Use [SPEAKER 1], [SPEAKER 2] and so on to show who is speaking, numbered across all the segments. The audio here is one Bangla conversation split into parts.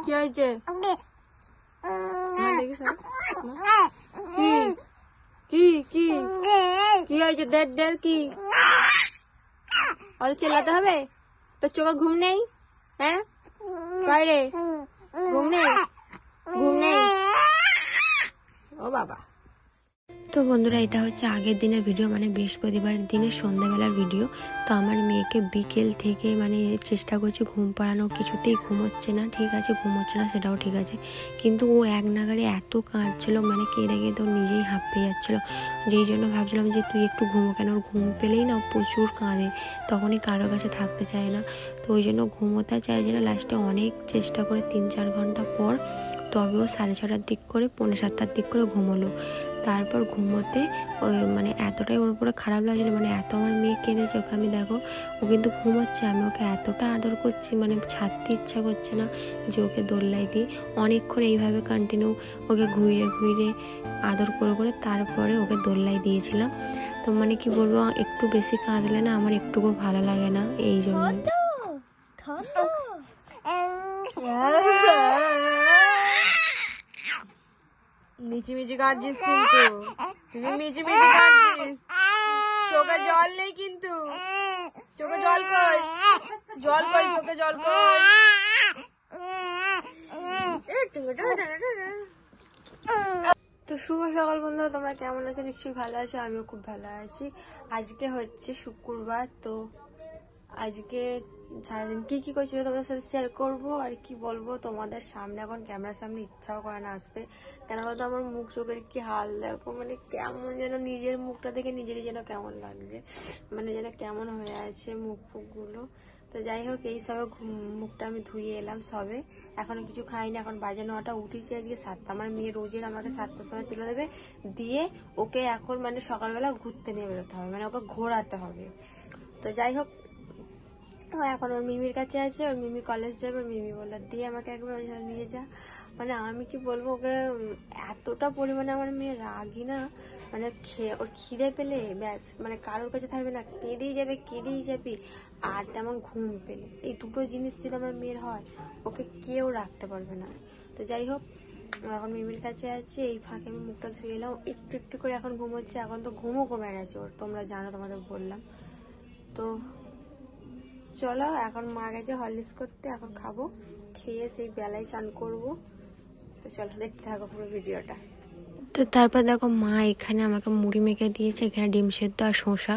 [SPEAKER 1] কি হয়েছে? কি কি কি হয়েছে? দেড় কি অত চেল্লাতে হবে? তোর চোখে ঘুম নেই? হ্যাঁ কয় রে, ঘুম নেই? ঘুম নেই? ও বাবা। তো বন্ধুরা, এটা হচ্ছে আগের দিনের ভিডিও, মানে বৃহস্পতিবার দিনের সন্ধ্যাবেলার ভিডিও। তো আমার মেয়েকে বিকেল থেকে মানে চেষ্টা করছি ঘুম পাড়ানো, কিছুতেই ঘুমোচ্ছে না। ঠিক আছে, ঘুমোচ্ছে না সেটাও ঠিক আছে, কিন্তু ও এক নাগাড়ে এত কাঁদছিল, মানে কেঁদে কেঁদে তো নিজেই হাঁপিয়ে যাচ্ছিলো। যেই জন্য ভাবছিলাম যে তুই একটু ঘুমো, কেন ওর ঘুম পেলেই না প্রচুর কাঁদে, তখনই কারোর কাছে থাকতে চায় না। তো ওই জন্য ঘুমোতে চাইছে না। লাস্টে অনেক চেষ্টা করে 3-4 ঘন্টা পর তবেও 6:30টার দিক করে 6:45টার দিক করে ঘুমোলো। তারপর ঘুমোতে ওই মানে এতটাই ওর উপরে খারাপ লাগছিলো, মানে এত আমার মেয়ে কেঁদেছে। ওকে আমি দেখো, ও কিন্তু ঘুমোচ্ছে, আমি ওকে এতটা আদর করছি, মানে ছাড়তে ইচ্ছা করছে না যে ওকে দোল্লাই দিই। অনেকক্ষণ এইভাবে কন্টিনিউ ওকে ঘুরিয়ে ঘুরিয়ে আদর করে করে তারপরে ওকে দোল্লাই দিয়েছিলাম। তো মানে কি বলবো, একটু বেশি কাঁদলে না আমার একটুকু ভালো লাগে না, এই জন্য। মিচিমিচি কাঁদছিস কিন্তু, তুই মিচিমিচি কাঁদছিস। চোখে জল নেই কিন্তু, চোখে জল কই, জল কই, চোখে জল কই। তো শুভ সকাল বন্ধুরা, তোমরা কেমন আছো? নিশ্চয়ই ভালো আছো, আমিও খুব ভালো আছি। আজকে হচ্ছে শুক্রবার। তো আজকে সারাদিন কি কি করছিল তোমাদের সাথে শেয়ার করবো। আর কি বলবো তোমাদের সামনে, এখন ক্যামেরার সামনে ইচ্ছাও করে না আসতে, কেন বলতো আমার মুখ চোখের কি হাল দেখো, মানে কেমন যেন নিজের মুখটা দেখে নিজেরই যেন কেমন লাগছে, মানে যেন কেমন হয়ে আছে মুখ ফুকগুলো। তো যাই হোক, এই সবে মুখটা আমি ধুয়ে এলাম সবে, এখনো কিছু খাইনি। এখন বাজে 9টা, উঠেছি আজকে 7টা। আমার মেয়ে রোজের আমাকে 7টার সময় তুলে দেবে, দিয়ে ওকে এখন মানে সকালবেলা ঘুরতে নিয়ে বেরোতে হবে, মানে ওকে ঘোরাতে হবে। তো যাই হোক, এখন ওর মিমির কাছে আছে, ওর মিমি কলেজ যাবে। ওর মিমি বললো দিয়ে আমাকে একবার ওই নিয়ে যা। মানে আমি কি বলবো, ওকে এতটা পরিমাণে আমার মেয়ে রাগি না, মানে ওর খিদে পেলে ব্যাস, মানে কারোর কাছে থাকবে না, কেঁদেই যাবি। আর তেমন ঘুম পেলে, এই দুটো জিনিস যদি আমার মেয়ের হয়, ওকে কেউ রাখতে পারবে না। তো যাই হোক, এখন মিমির কাছে আছে, এই ফাঁকে আমি মুখটা ধুয়ে এলাম, একটু একটু করে এখন ঘুমোচ্ছে। এখন তো ঘুমও কমে গেছে ওর, তোমরা জানো, তোমাদের বললাম। তো চলো, এখন মা গেছে হরলিক্স করতে, এখন খাবো, খেয়ে সেই বেলায় চান করবো। তো চলো দেখতে থাকো পুরো ভিডিওটা। তো তারপর দেখো, মা এখানে আমাকে মুড়ি মেখে দিয়েছে, এখানে ডিম সেদ্ধ আর শসা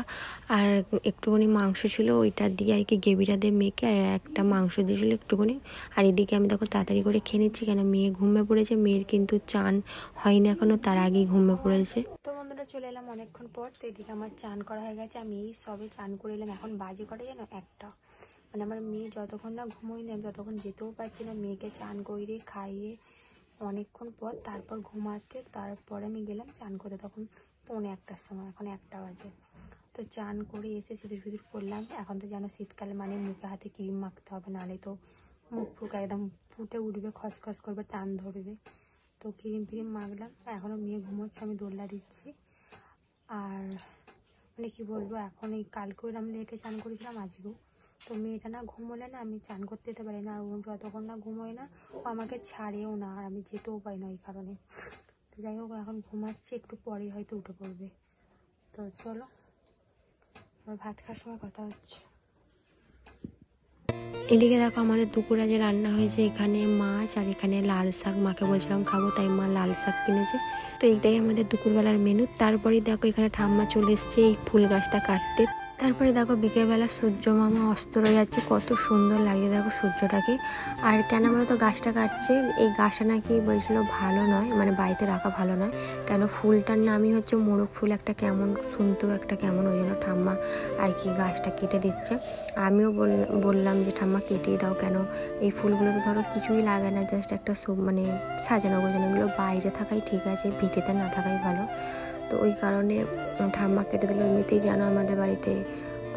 [SPEAKER 1] আর একটুখানি মাংস ছিল, ওইটা দিয়ে আর কি গ্রেভিটা দিয়ে মেখে একটা মাংস দিয়েছিল একটুখানি। আর এদিকে আমি দেখো তাড়াতাড়ি করে খেয়ে নিচ্ছি, কেন মেয়ে ঘুমিয়ে পড়েছে। মেয়ের কিন্তু চান হয়নি এখনো, তার আগেই ঘুমিয়ে পড়েছে। তো বন্ধুরা, চলে এলাম অনেকক্ষণ পর। তো এদিকে আমার চান করা হয়ে গেছে, আমি এই সবে চান করে এলাম। এখন বাজে কটা যেন 1টা, মানে আমার মেয়ে যতক্ষণ না ঘুমোই না, ততক্ষণ যেতেও পারছি না। মেয়েকে চান করিয়ে খাইয়ে অনেকক্ষণ পর তারপর ঘুমাতে, তারপরে আমি গেলাম চান করতে, তখন 1:45টার সময়, এখন 1টা বাজে। তো চান করে এসে সিঁদুর করলাম। এখন তো জানো শীতকালে মানে মুখে হাতে ক্রিম মাখতে হবে, নাহলে তো মুখ ফুক একদম ফুটে উঠবে, খসখস করবে, টান ধরবে। তো ক্রিম মাখলাম। এখনও মেয়ে ঘুমোচ্ছে, আমি দোল্লা দিচ্ছি। আর মানে কি বলবো, এখন এই কালকেও আমি লেটে চান করেছিলাম, আজকেও। তো মেয়েটা না ঘুমোলে না আমি চান করতে যেতে পারি না, আর যতক্ষণ না ঘুমোয় না ও আমাকে ছাড়েও না, আর আমি যেতেও পারি না ওই কারণে। তো যাই হোক, এখন ঘুমাচ্ছে, একটু পরে হয়তো উঠে পড়বে। তো চলো, আবার ভাত খাওয়ার সময় কথা হচ্ছে। এদিকে দেখো, আমাদের দুপুরে যে রান্না হয়েছে, এখানে মাছ আর এখানে লাল শাক। মাকে বলছিলাম খাবো, তাই মা লাল শাক কিনেছে। তো এইটাই আমাদের দুপুরবেলার মেনু। তারপরে দেখো, এখানে ঠাম্মা চলে এসছে এই ফুল গাছটা কাটতে। তারপরে দেখো, বিকেলবেলা সূর্য মামা অস্ত হয়ে যাচ্ছে, কত সুন্দর লাগে দেখো সূর্যটাকে। আর কেন বলো তো গাছটা কাটছে, এই গাছটা নাকি বলছিল ভালো নয়, মানে বাড়িতে রাখা ভালো নয়, কেন ফুলটার নামই হচ্ছে মোরগ ফুল, একটা কেমন শুনতেও একটা কেমন, ওই জন্য ঠাম্মা আর কি গাছটা কেটে দিচ্ছে। আমিও বললাম যে ঠাম্মা কেটেই দাও, কেন এই ফুলগুলো তো ধরো কিছুই লাগে না, জাস্ট একটা মানে সাজানো গোছানো, এগুলো বাইরে থাকাই ঠিক আছে, ভিটেতে না থাকাই ভালো। তো ওই কারণে ঠাম্মা কেটে দিল। এমনিতেই জানো আমাদের বাড়িতে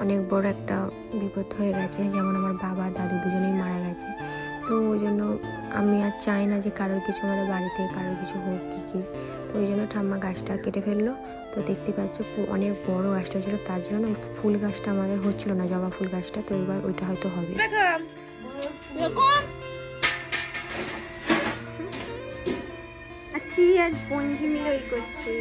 [SPEAKER 1] অনেক বড় একটা বিপদ হয়ে গেছে, যেমন আমার বাবা দাদু দুজনেই মারা গেছে। তো ওই জন্য আমি আর চাই না যে কারোর কিছু, আমাদের বাড়িতে কারোর কিছু হোক কি। তো ওই জন্য ঠাম্মা গাছটা কেটে ফেললো। তো দেখতে পাচ্ছ অনেক বড় গাছটা হচ্ছিলো, তার জন্য ওই ফুল গাছটা আমাদের হচ্ছিল না, জবা ফুল গাছটা। তো এবার ওইটা হয়তো হবে। করছি আর বঞ্জি মিলে ওই করছি।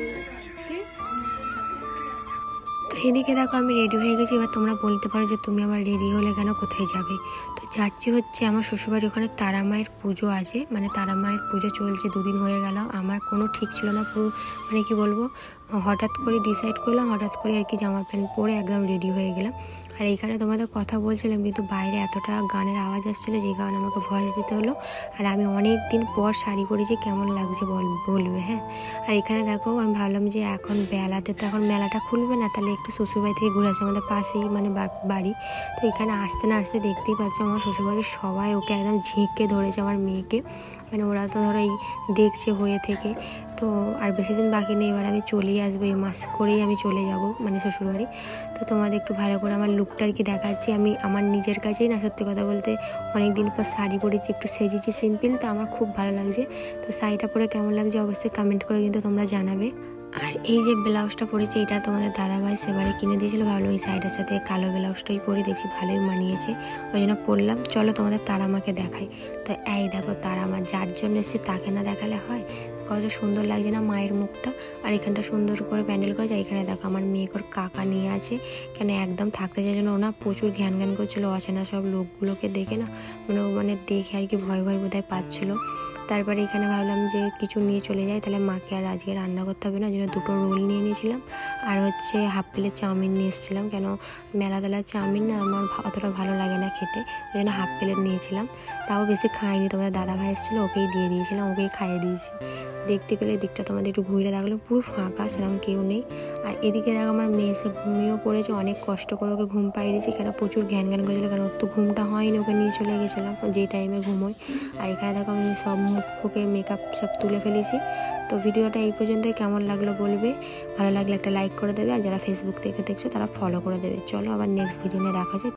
[SPEAKER 2] তো এদিকে দেখো আমি রেডি হয়ে গেছি। এবার তোমরা বলতে পারো যে তুমি আবার রেডি হলে কেন, কোথায় যাবে? তো যাচ্ছি হচ্ছে আমার শ্বশুরবাড়ি, ওখানে তারা মায়ের পুজো আছে, মানে তারা মায়ের পুজো চলছে, 2 দিন হয়ে গেল। আমার কোনো ঠিক ছিল না, পুরো মানে কি বলবো, হঠাৎ করে ডিসাইড করলাম, হঠাৎ করে আর কি জামা প্যান্ট পরে একদম রেডি হয়ে গেলাম। আর এইখানে তোমাদের কথা বলছিলাম কিন্তু বাইরে এতটা গানের আওয়াজ আসছিলো যে কারণে আমাকে ভয়েস দিতে হলো। আর আমি অনেক দিন পর শাড়ি পরেছি, কেমন লাগছে বলবে। হ্যাঁ, আর এখানে দেখো আমি ভাবলাম যে এখন বেলাতে তো এখন মেলাটা খুলবে না, তাহলে একটু শ্বশুরবাড়ি থেকে ঘুরে আসে, আমাদের পাশেই মানে বাড়ি। তো এখানে আসতে না আসতে দেখতেই পাচ্ছ আমার শ্বশুরবাড়ির সবাই ওকে একদম ঝেঁকে ধরেছে, আমার মেয়েকে। মানে ওরা তো ধরো এই দেখছে হয়ে থেকে। তো আর বেশি দিন বাকি নেই, এবার আমি চলেই আসবো, এই মাস করেই আমি চলে যাব মানে শ্বশুরবাড়ি। তো তোমাদের একটু ভালো করে আমার লুকটা আর কি দেখাচ্ছি। আমি আমার নিজের কাছেই না, সত্যি কথা বলতে অনেক দিন পর শাড়ি পরেছি, একটু সেজেছি সিম্পল, তো আমার খুব ভালো লাগছে। তো শাড়িটা পরে কেমন লাগছে অবশ্যই কমেন্ট করে কিন্তু তোমরা জানাবে। আর এই যে ব্লাউজটা পরেছি, এটা তোমাদের দাদাভাই সেবারে কিনে দিয়েছিলো, ভাবলাম এই শাড়িটার সাথে কালো ব্লাউজটাই পরে দেখছি ভালোই মানিয়েছে, ওই জন্য পরলাম। চলো তোমাদের তারা মাকে দেখাই। তো এই দেখো তারা মা, যার জন্য এসে তাকে না দেখালে হয়? কত সুন্দর লাগছে না মায়ের মুখটা। আর এখানটা সুন্দর করে প্যান্ডেল করেছে। এখানে দেখো আমার মেয়েকর কাকা নিয়ে আছে, কেন একদম থাকতে চাইছে না, ওনা প্রচুর ঘ্যান ঘ্যান করছিলো অচেনা সব লোকগুলোকে দেখে না, মানে ও মানে দেখে আর কি ভয় ভয় বোধহয় পাচ্ছিলো। তারপরে এখানে ভাবলাম যে কিছু নিয়ে চলে যাই, তাহলে মাকে আর আজকে রান্না করতে হবে না, ওই জন্য 2টো রোল নিয়ে নিয়েছিলাম। আর হচ্ছে হাফ প্লেট চাউমিন নিয়ে এসেছিলাম, কেন মেলাতলার চাউমিন না আমার অতটা ভালো লাগে না খেতে, ওই জন্য হাফ প্লেট নিয়েছিলাম। তাও বেশি খাইনি, তোমাদের দাদা ভাই এসেছিলো, ওকেই দিয়ে দিয়েছিলাম, ওকেই খাইয়ে দিয়েছি। দেখতে পেলে দিকটা তোমাদের একটু ঘুরে দেখলো, পুরো ফাঁকা, সেরকম কেউ নেই। আর এদিকে দেখো আমার মেয়ে এসে ঘুমিয়েও পড়েছে, অনেক কষ্ট করে ওকে ঘুম পাইয়ে দিয়েছি, কেন প্রচুর ঘ্যান ঘ্যান করেছিলো, কেন ওর তো ঘুমটা হয়নি, ওকে নিয়ে চলে গেছিলাম যেই টাইমে ঘুমোই। আর এখানে দেখো আমি সব মুখে মেকআপ সব তুলে ফেলেছি। তো ভিডিওটা এই পর্যন্তই, কেমন লাগলো বলবে, ভালো লাগলে একটা লাইক করে দেবে, আর যারা ফেসবুক থেকে দেখছো তারা ফলো করে দেবে। চলো আবার নেক্সট ভিডিও নিয়ে দেখা যায়।